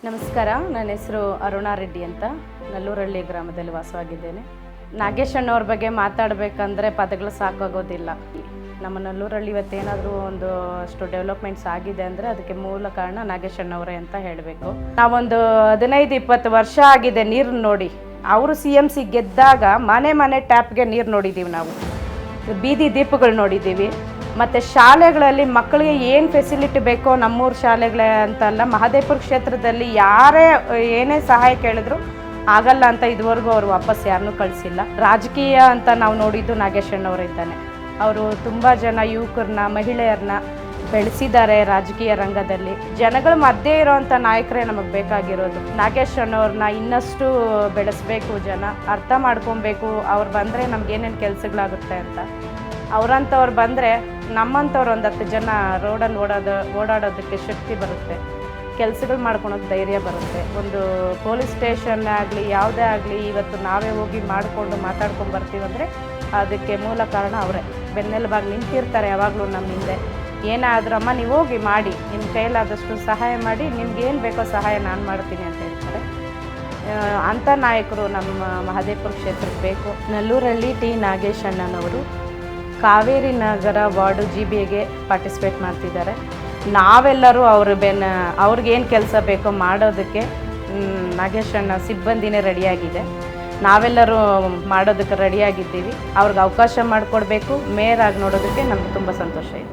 ನಮಸ್ಕಾರ, ನನ್ನ ಹೆಸರು ಅರುಣಾ ರೆಡ್ಡಿ ಅಂತ ನಲ್ಲೂರಹಳ್ಳಿ ಗ್ರಾಮದಲ್ಲಿ ವಾಸವಾಗಿದ್ದೇನೆ. ನಾಗೇಶ್ ಅಣ್ಣವ್ರ ಬಗ್ಗೆ ಮಾತಾಡಬೇಕಂದ್ರೆ ಪದಗಳು ಸಾಕಾಗೋದಿಲ್ಲ. ನಮ್ಮ ನಲ್ಲೂರಹಳ್ಳಿ ಇವತ್ತೇನಾದರೂ ಒಂದು ಅಷ್ಟು ಡೆವಲಪ್ಮೆಂಟ್ಸ್ ಆಗಿದೆ ಅಂದರೆ ಅದಕ್ಕೆ ಮೂಲ ಕಾರಣ ನಾಗೇಶ್ ಅಣ್ಣವರೇ ಅಂತ ಹೇಳಬೇಕು. ನಾವೊಂದು 15-20 ವರ್ಷ ಆಗಿದೆ ನೀರು ನೋಡಿ. ಅವರು CMC ಗೆದ್ದಾಗ ಮನೆ ಟ್ಯಾಪ್ಗೆ ನೀರು ನೋಡಿದ್ದೀವಿ, ನಾವು ಬೀದಿ ದೀಪಗಳು ನೋಡಿದ್ದೀವಿ. ಮತ್ತು ಶಾಲೆಗಳಲ್ಲಿ ಮಕ್ಕಳಿಗೆ ಏನು ಫೆಸಿಲಿಟಿ ಬೇಕೋ ನಮ್ಮೂರು ಶಾಲೆಗಳೇ ಅಂತಲ್ಲ, ಮಹದೇವಪುರ ಕ್ಷೇತ್ರದಲ್ಲಿ ಯಾರೇ ಏನೇ ಸಹಾಯ ಕೇಳಿದ್ರು ಆಗಲ್ಲ ಅಂತ ಇದುವರೆಗೂ ಅವರು ವಾಪಸ್ ಯಾರನ್ನೂ ಕಳಿಸಿಲ್ಲ. ರಾಜಕೀಯ ಅಂತ ನಾವು ನೋಡಿದ್ದು ನಾಗೇಶ್ ಅಣ್ಣವರಿದ್ದಾನೆ. ಅವರು ತುಂಬ ಜನ ಯುವಕರನ್ನ, ಮಹಿಳೆಯರನ್ನ ಬೆಳೆಸಿದ್ದಾರೆ ರಾಜಕೀಯ ರಂಗದಲ್ಲಿ. ಜನಗಳ ಮಧ್ಯೆ ಇರೋವಂಥ ನಾಯಕರೇ ನಮಗೆ ಬೇಕಾಗಿರೋದು. ನಾಗೇಶ್ ಅಣ್ಣವ್ರನ್ನ ಇನ್ನಷ್ಟು ಬೆಳೆಸಬೇಕು, ಜನ ಅರ್ಥ ಮಾಡ್ಕೊಬೇಕು. ಅವ್ರು ಬಂದರೆ ನಮಗೇನೇನು ಕೆಲಸಗಳಾಗುತ್ತೆ ಅಂತ. ಅವರಂಥವ್ರು ಬಂದರೆ ನಮ್ಮಂಥವ್ರು ಒಂದು 10 ಜನ ರೋಡಲ್ಲಿ ಓಡಾಡೋದಕ್ಕೆ ಶಕ್ತಿ ಬರುತ್ತೆ, ಕೆಲಸಗಳು ಮಾಡ್ಕೊಳೋಕ್ಕೆ ಧೈರ್ಯ ಬರುತ್ತೆ. ಒಂದು ಪೊಲೀಸ್ ಸ್ಟೇಷನ್ ಆಗಲಿ ಯಾವುದೇ ಆಗಲಿ ಇವತ್ತು ನಾವೇ ಹೋಗಿ ಮಾಡಿಕೊಂಡು ಮಾತಾಡ್ಕೊಂಡು ಬರ್ತೀವಂದರೆ ಅದಕ್ಕೆ ಮೂಲ ಕಾರಣ ಅವರೇ. ಬೆನ್ನೆಲುಬಾಗಿ ನಿಂತಿರ್ತಾರೆ ಯಾವಾಗಲೂ ನಮ್ಮ ಹಿಂದೆ. ಏನಾದರೂ ಅಮ್ಮ ನೀವು ಹೋಗಿ ಮಾಡಿ, ನಿಮ್ಮ ಕೈಲಾದಷ್ಟು ಸಹಾಯ ಮಾಡಿ, ನಿಮ್ಗೇನು ಬೇಕೋ ಸಹಾಯ ನಾನು ಮಾಡ್ತೀನಿ ಅಂತ ಹೇಳ್ತಾರೆ. ಅಂಥ ನಾಯಕರು ನಮ್ಮ ಮಹದೇವಪುರ ಕ್ಷೇತ್ರಕ್ಕೆ ಬೇಕು. ನಲ್ಲೂರಹಳ್ಳಿ ಟಿ ನಾಗೇಶ್ ಅಣ್ಣನವರು ಕಾವೇರಿ ನಗರ ವಾರ್ಡು GBAಗೆ ಪಾರ್ಟಿಸಿಪೇಟ್ ಮಾಡ್ತಿದ್ದಾರೆ. ನಾವೆಲ್ಲರೂ ಅವ್ರಿಗೇನು ಕೆಲಸ ಬೇಕೋ ಮಾಡೋದಕ್ಕೆ ನಾಗೇಶ್ ಅಣ್ಣ ಸಿಬ್ಬಂದಿನೇ ರೆಡಿಯಾಗಿದೆ. ನಾವೆಲ್ಲರೂ ಮಾಡೋದಕ್ಕೆ ರೆಡಿಯಾಗಿದ್ದೀವಿ. ಅವ್ರಿಗೆ ಅವಕಾಶ ಮಾಡಿಕೊಡ್ಬೇಕು. ಮೇಯರ್ ಆಗಿ ನೋಡೋದಕ್ಕೆ ನಮ್ಗೆ ತುಂಬ ಸಂತೋಷ ಇದೆ.